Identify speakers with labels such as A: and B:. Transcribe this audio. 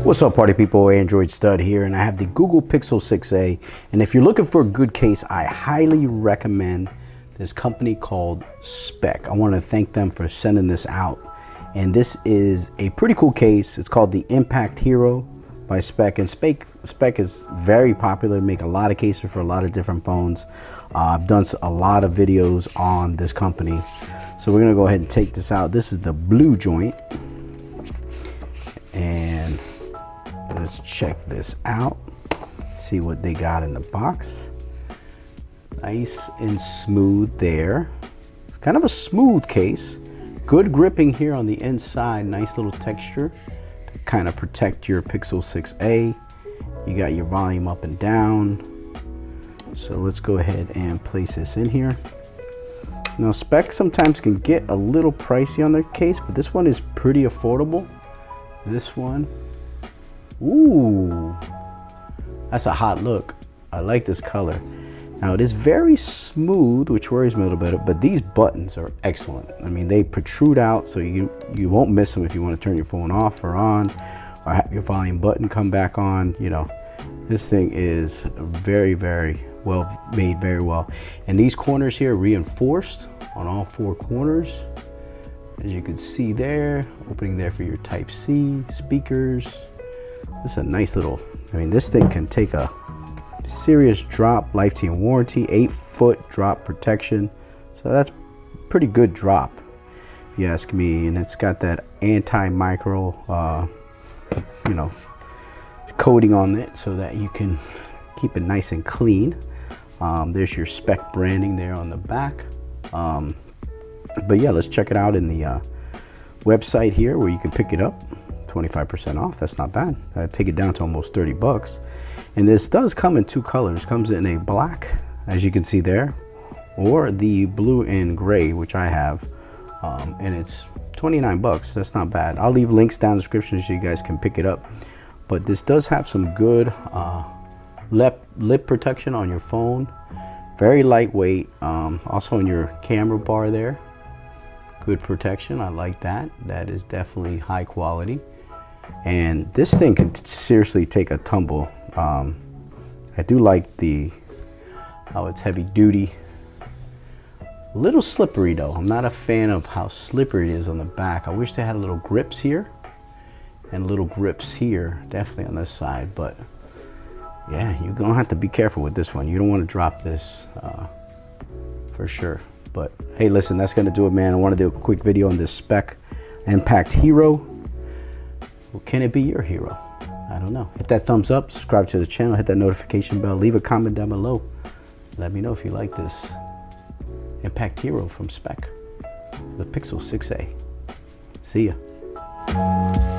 A: What's up, party people? Android Stud here, and I have the Google Pixel 6a. And if you're looking for a good case, I highly recommend this company called Speck. I want to thank them for sending this out. And this is a pretty cool case. It's called the IMPACTHERO by Speck. And Speck is very popular, make a lot of cases for a lot of different phones. I've done a lot of videos on this company. So we're going to go ahead and take this out. This is the blue joint. And let's check this out, see what they got in the box. Nice and smooth there. It's kind of a smooth case. Good gripping here on the inside. Nice little texture to kind of protect your Pixel 6a. You got your volume up and down. So let's go ahead and place this in here. Now Speck sometimes can get a little pricey on their case, but this one is pretty affordable. This one, ooh, that's a hot look. I like this color. Now it is very smooth, which worries me a little bit, but these buttons are excellent. I mean, they protrude out, so you won't miss them if you want to turn your phone off or on, or have your volume button come back on. You know, this thing is very, very well made, very well. And these corners here are reinforced on all four corners. As you can see there, opening there for your Type-C speakers. This is a nice little, I mean, this thing can take a serious drop, lifetime warranty, 8-foot drop protection. So that's pretty good drop, if you ask me. And it's got that anti-micro, you know, coating on it so that you can keep it nice and clean. There's your Speck branding there on the back. But yeah, let's check it out in the website here where you can pick it up. 25% off, that's not bad. Take it down to almost 30 bucks. And this does come in two colors. Comes in a black, as you can see there, or the blue and gray, which I have. And it's 29 bucks, that's not bad. I'll leave links down in the description so you guys can pick it up. But this does have some good lip protection on your phone. Very lightweight, also in your camera bar there. Good protection, I like that. That is definitely high quality. And this thing can seriously take a tumble. I do like how it's heavy duty. A little slippery though. I'm not a fan of how slippery it is on the back. I wish they had little grips here and little grips here, definitely on this side. But yeah, you're gonna have to be careful with this one. You don't want to drop this for sure. But hey, listen, that's gonna do it, man. I want to do a quick video on this Speck IMPACTHERO. Well, can it be your hero? I don't know. Hit that thumbs up, subscribe to the channel, hit that notification bell, leave a comment down below. Let me know if you like this IMPACTHERO from Speck, the Pixel 6a. See ya.